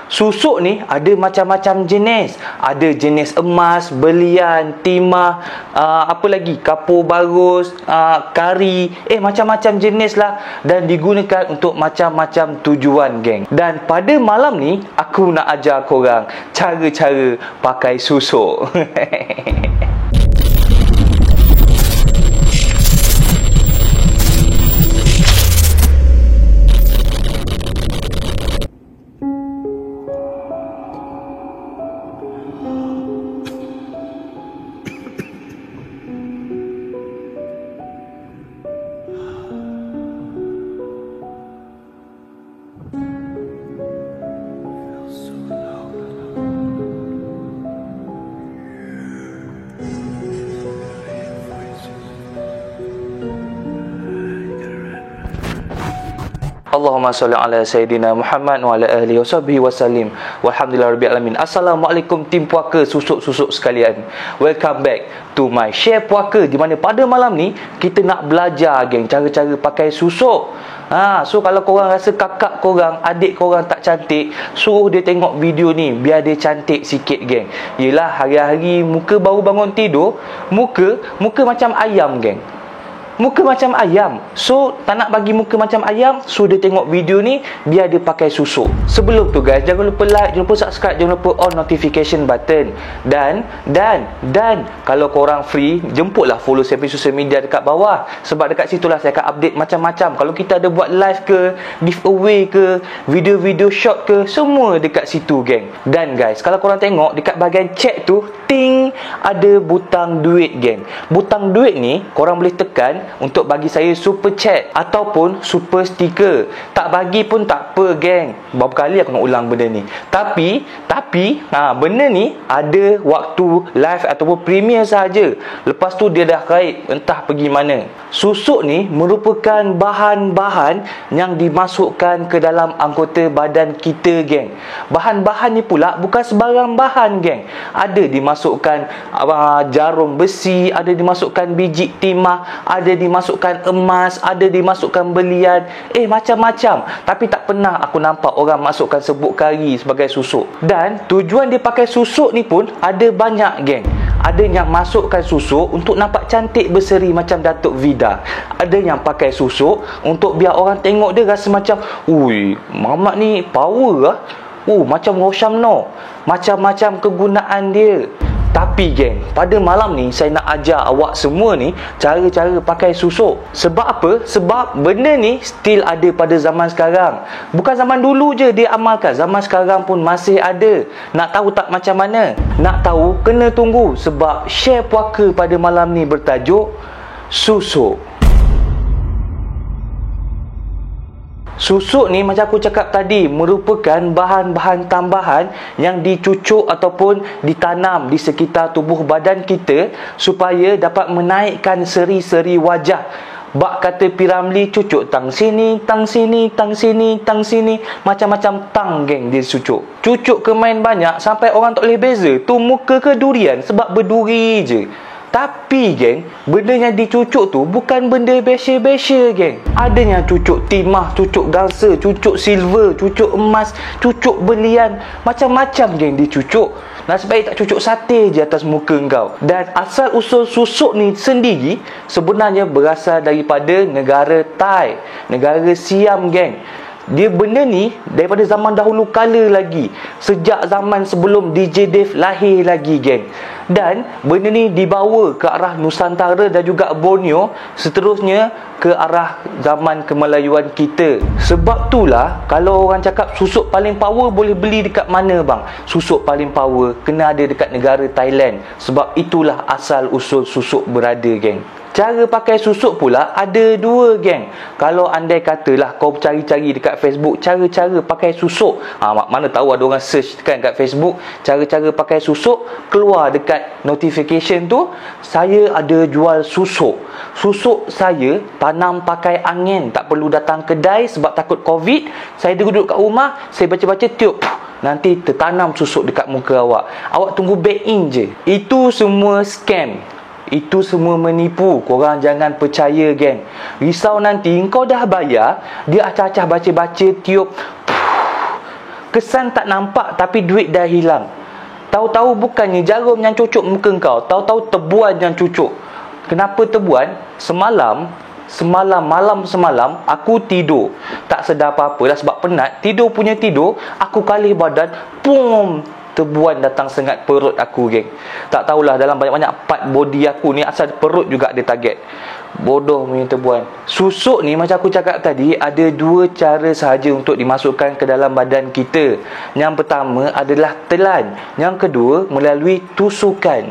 Susuk ni ada macam-macam jenis. Ada jenis emas, belian, timah, apa lagi, kapur barus, kari, macam-macam jenis lah. Dan digunakan untuk macam-macam tujuan, geng. Dan pada malam ni aku nak ajar korang cara-cara pakai susuk. Allahumma salli ala Sayyidina Muhammad wa ala alihi washabihi wasallim. Walhamdulillahirabbil alamin. Assalamualaikum tim puaka susuk-susuk sekalian. Welcome back to my share puaka, di mana pada malam ni kita nak belajar, geng, cara-cara pakai susuk. So kalau korang rasa kakak korang, adik korang tak cantik, suruh dia tengok video ni biar dia cantik sikit, geng. Yelah, hari-hari muka baru bangun tidur, muka macam ayam, geng. Muka macam ayam. So tak nak bagi muka macam ayam, so dia tengok video ni biar dia pakai susuk. Sebelum tu guys, jangan lupa like, jangan lupa subscribe, jangan lupa on notification button. Dan kalau korang free, jemputlah follow saya punya social media dekat bawah. Sebab dekat situlah saya akan update macam-macam. Kalau kita ada buat live ke, giveaway ke, video-video short ke, semua dekat situ, geng. Dan guys, kalau korang tengok dekat bahagian chat tu, ting, ada butang duit, geng. Butang duit ni korang boleh tekan untuk bagi saya super chat ataupun super sticker. Tak bagi pun tak apa, geng. Berapa kali aku nak ulang benda ni. Tapi benda ni ada waktu live ataupun premier sahaja. Lepas tu dia dah kait, entah pergi mana. Susuk ni merupakan bahan-bahan yang dimasukkan ke dalam anggota badan kita, geng. Bahan-bahan ni pula bukan sebarang bahan, geng. Ada dimasukkan jarum besi, ada dimasukkan biji timah, ada dimasukkan emas, ada dimasukkan belian, macam-macam. Tapi tak pernah aku nampak orang masukkan serbuk kari sebagai susuk. Dan tujuan dia pakai susuk ni pun ada banyak, geng. Ada yang masukkan susuk untuk nampak cantik berseri macam Datuk Vida. Ada yang pakai susuk untuk biar orang tengok dia rasa macam, ui, Mamat ni power lah. Macam Roshamno. Macam-macam kegunaan dia. Tapi, geng, pada malam ni saya nak ajar awak semua ni cara-cara pakai susuk. Sebab apa? Sebab benda ni still ada pada zaman sekarang. Bukan zaman dulu je dia amalkan, zaman sekarang pun masih ada. Nak tahu tak macam mana? Nak tahu? Kena tunggu. Sebab share puaka pada malam ni bertajuk susuk. Susuk ni macam aku cakap tadi, merupakan bahan-bahan tambahan yang dicucuk ataupun ditanam di sekitar tubuh badan kita supaya dapat menaikkan seri-seri wajah. Bak kata Piramli, cucuk tang sini, tang sini, tang sini, tang sini, macam-macam tang, geng, dia cucuk. Cucuk ke main banyak sampai orang tak boleh beza tu muka ke durian sebab berduri je. Tapi, geng, benda yang dicucuk tu bukan benda biasa-biasa, geng. Ada yang cucuk timah, cucuk galsa, cucuk silver, cucuk emas, cucuk belian, macam-macam, geng, dicucuk. Nasib baik tak cucuk sate je atas muka kau. Dan asal usul susuk ni sendiri sebenarnya berasal daripada negara Thai, negara Siam, geng. Dia benda ni daripada zaman dahulu kala lagi, sejak zaman sebelum DJ Dave lahir lagi, geng. Dan benda ni dibawa ke arah Nusantara dan juga Borneo, seterusnya ke arah zaman kemelayuan kita. Sebab itulah kalau orang cakap susuk paling power boleh beli dekat mana, bang? Susuk paling power kena ada dekat negara Thailand. Sebab itulah asal usul susuk berada, geng. Cara pakai susuk pula ada dua, geng. Kalau andai katalah kau cari-cari dekat Facebook cara-cara pakai susuk, mana tahu ada orang search kan kat Facebook cara-cara pakai susuk, keluar dekat notification tu saya ada jual susuk. Susuk saya tanam pakai angin, tak perlu datang kedai sebab takut Covid. Saya duduk kat rumah, saya baca-baca tiup, nanti tertanam susuk dekat muka awak. Awak tunggu back in je. Itu semua scam. Itu semua menipu. Korang jangan percaya, geng. Risau nanti kau dah bayar, dia acah-acah baca-baca tiup, Kesan tak nampak tapi duit dah hilang. Tahu-tahu bukannya jarum yang cucuk muka kau, tahu-tahu tebuan yang cucuk. Kenapa tebuan? Semalam aku tidur tak sedar apa-apa dah, sebab penat. Tidur, aku kalih badan, pum, tebuan datang sengat perut aku, geng. Tak tahulah, dalam banyak-banyak part body aku ni, asal perut juga ada target. Bodoh punya tebuan. Susuk ni macam aku cakap tadi, ada dua cara sahaja untuk dimasukkan ke dalam badan kita. Yang pertama adalah telan, yang kedua melalui tusukan.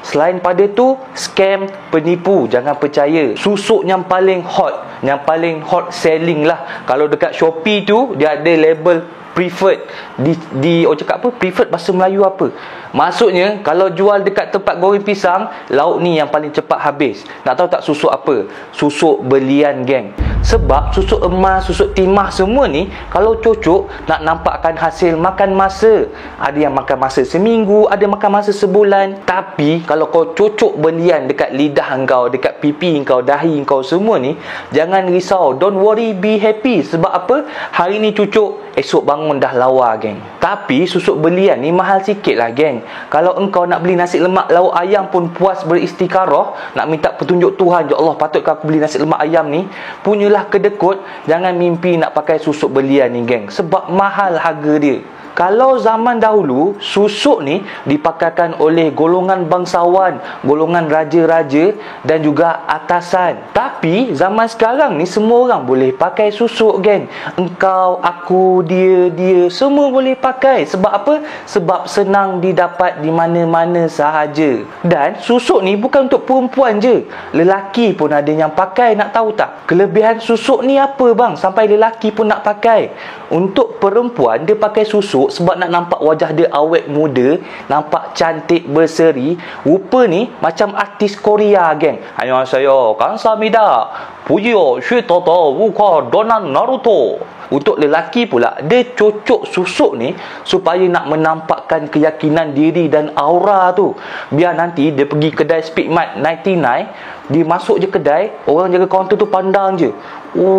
Selain pada tu, scam, penipu, jangan percaya. Susuk yang paling hot selling lah. Kalau dekat Shopee tu, dia ada label preferred. Orang cakap apa? Preferred bahasa Melayu apa? Maksudnya, kalau jual dekat tempat goreng pisang, lauk ni yang paling cepat habis. Nak tahu tak susuk apa? Susuk belian, geng. Sebab susuk emas, susuk timah semua ni, kalau cucuk, nak nampakkan hasil makan masa. Ada yang makan masa seminggu, ada makan masa sebulan. Tapi kalau kau cucuk belian dekat lidah engkau, dekat pipi engkau, dahi engkau semua ni, jangan risau, don't worry, be happy. Sebab apa? Hari ni cucuk, esok bangun dah lawa, geng. Tapi susuk belian ni mahal sikit lah, geng. Kalau engkau nak beli nasi lemak lauk ayam pun puas beristiqarah, nak minta petunjuk Tuhan, ya Allah, patutkah aku beli nasi lemak ayam ni, punyalah kedekut. Jangan mimpi nak pakai susuk belian ni, geng. Sebab mahal harga dia. Kalau zaman dahulu, susuk ni dipakaikan oleh golongan bangsawan, golongan raja-raja dan juga atasan. Tapi zaman sekarang ni semua orang boleh pakai susuk, geng. Engkau, aku, dia semua boleh pakai. Sebab apa? Sebab senang didapat di mana-mana sahaja. Dan susuk ni bukan untuk perempuan je, lelaki pun ada yang pakai. Nak tahu tak kelebihan susuk ni apa, bang, sampai lelaki pun nak pakai? Untuk perempuan, dia pakai susuk sebab nak nampak wajah dia awet muda, nampak cantik berseri. Rupa ni macam artis Korea, geng. Annyeonghaseyo, kamsahamnida, puyo, shitata, wuka, donan Naruto. Untuk lelaki pula, dia cocok susuk ni supaya nak menampakkan keyakinan diri dan aura tu. Biar nanti dia pergi kedai Speedmart 99, dia masuk je kedai, orang jaga kaunter tu pandang je. Oi,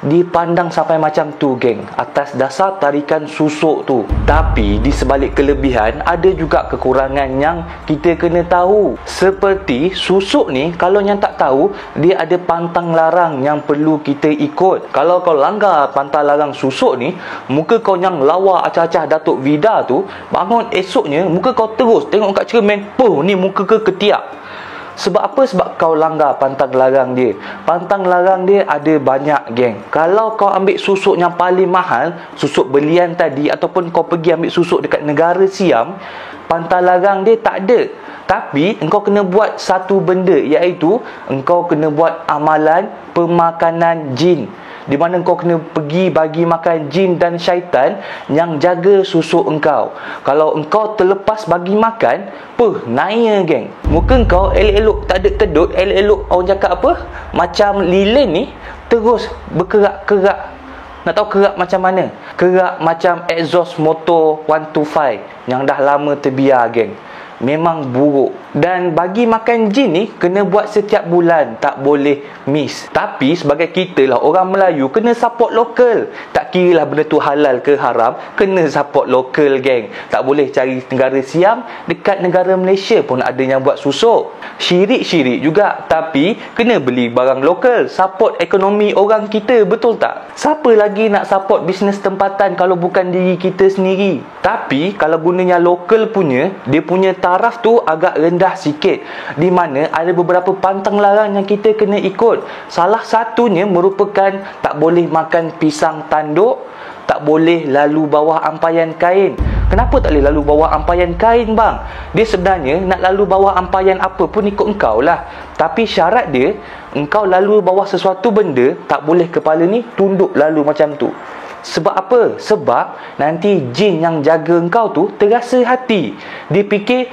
dipandang sampai macam tu, geng, atas dasar tarikan susuk tu. Tapi di sebalik kelebihan, ada juga kekurangan yang kita kena tahu. Seperti susuk ni, kalau yang tak tahu, dia ada pantang larang yang perlu kita ikut. Kalau kau langgar pantang larang susuk ni, muka kau yang lawa acah-acah Datuk Vida tu, bangun esoknya muka kau terus tengok kat cermin, ni muka ke ketiak. Sebab apa? Sebab kau langgar pantang larang dia. Pantang larang dia ada banyak, geng. Kalau kau ambil susuk yang paling mahal, susuk belian tadi, ataupun kau pergi ambil susuk dekat negara Siam, pantang larang dia tak ada. Tapi engkau kena buat satu benda, iaitu engkau kena buat amalan pemakanan jin, di mana kau kena pergi bagi makan jin dan syaitan yang jaga susuk engkau. Kalau engkau terlepas bagi makan, naiknya, geng. Muka engkau elok-elok tak ada kedut, elok-elok orang cakap apa, macam lilin ni, terus berkerak-kerak. Nak tahu kerak macam mana? Kerak macam exhaust motor 125 yang dah lama terbiar, geng. Memang buruk. Dan bagi makan jin ni kena buat setiap bulan, tak boleh miss. Tapi sebagai kita lah orang Melayu, kena support lokal. Tak kira lah benda tu halal ke haram, kena support lokal, geng. Tak boleh cari negara Siam, dekat negara Malaysia pun ada yang buat susuk. Syirik-syirik juga, tapi kena beli barang lokal, support ekonomi orang kita, betul tak? Siapa lagi nak support bisnes tempatan kalau bukan diri kita sendiri? Tapi kalau gunanya lokal punya, dia punya taraf tu agak rendah sikit, di mana ada beberapa pantang larang yang kita kena ikut. Salah satunya merupakan tak boleh makan pisang tanduk, tak boleh lalu bawah ampaian kain. Kenapa tak boleh lalu bawah ampaian kain, bang? Dia sebenarnya nak lalu bawah ampaian apa pun ikut engkau lah. Tapi syarat dia, engkau lalu bawah sesuatu benda, tak boleh kepala ni tunduk lalu macam tu. Sebab apa? Sebab nanti jin yang jaga engkau tu terasa hati. Dia fikir,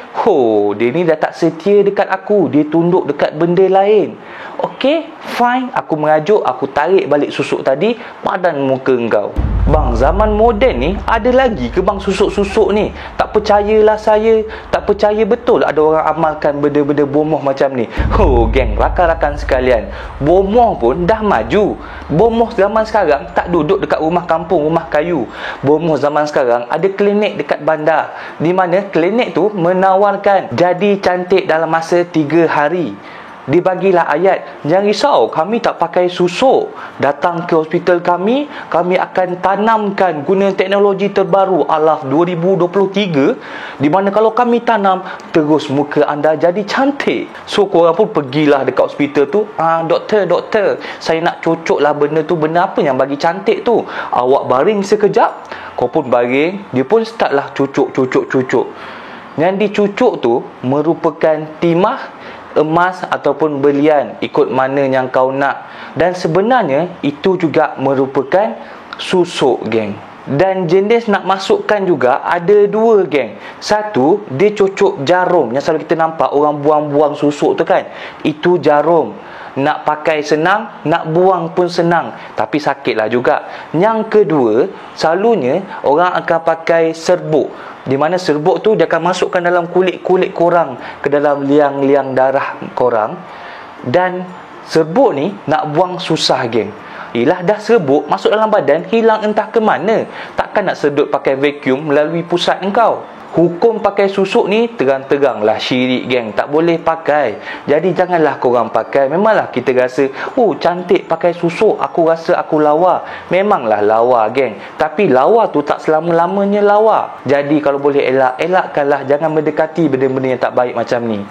dia ni dah tak setia dekat aku, dia tunduk dekat benda lain. Okey, fine, aku mengajuk, aku tarik balik susuk tadi, padan muka engkau. Bang, zaman moden ni ada lagi ke bang susuk-susuk ni? Tak percayalah saya. Tak percaya betul ada orang amalkan benda-benda bomoh macam ni. Geng, rakan-rakan sekalian, bomoh pun dah maju. Bomoh zaman sekarang tak duduk dekat rumah kampung, rumah kayu. Bomoh zaman sekarang ada klinik dekat bandar, di mana klinik tu menawarkan jadi cantik dalam masa 3 hari. Dibagilah ayat, jangan risau, kami tak pakai susuk. Datang ke hospital kami akan tanamkan guna teknologi terbaru Alaf 2023, di mana kalau kami tanam, terus muka anda jadi cantik. So korang pun pergilah dekat hospital tu, doktor, saya nak cocok lah benda tu. Benda apa yang bagi cantik tu? Awak baring sekejap, kau pun baring, dia pun start lah cucuk. Yang dicucuk tu merupakan timah, emas ataupun belian, ikut mana yang kau nak. Dan sebenarnya itu juga merupakan susuk, geng. Dan jenis nak masukkan juga ada 2, geng. Satu, dia cucuk jarum, yang selalu kita nampak orang buang-buang susuk tu kan. Itu jarum. Nak pakai senang, nak buang pun senang, tapi sakitlah juga. Yang kedua, selalunya orang akan pakai serbuk, di mana serbuk tu dia akan masukkan dalam kulit-kulit korang, ke dalam liang-liang darah korang. Dan serbuk ni nak buang susah, geng. Yelah, dah serbuk masuk dalam badan, hilang entah ke mana. Takkan nak sedut pakai vacuum melalui pusat engkau. Hukum pakai susuk ni terang-teranglah syirik, geng. Tak boleh pakai. Jadi janganlah korang pakai. Memanglah kita rasa, cantik pakai susuk, aku rasa aku lawa. Memanglah lawa, geng. Tapi lawa tu tak selama-lamanya lawa. Jadi kalau boleh elakkanlah. Jangan mendekati benda-benda yang tak baik macam ni.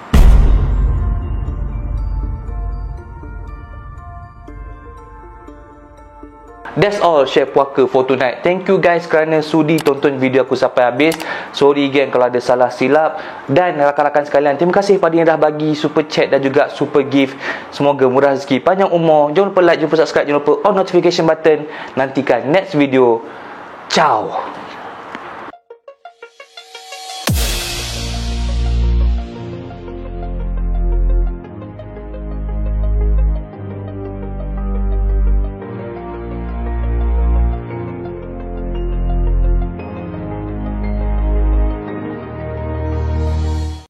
That's all Chef Puaka for tonight. Thank you guys kerana sudi tonton video aku sampai habis. Sorry geng kalau ada salah silap. Dan rakan-rakan sekalian, terima kasih pada yang dah bagi super chat dan juga super gift. Semoga murah rezeki, panjang umur. Jangan lupa like, jangan lupa subscribe, jangan lupa on notification button. Nantikan next video. Ciao.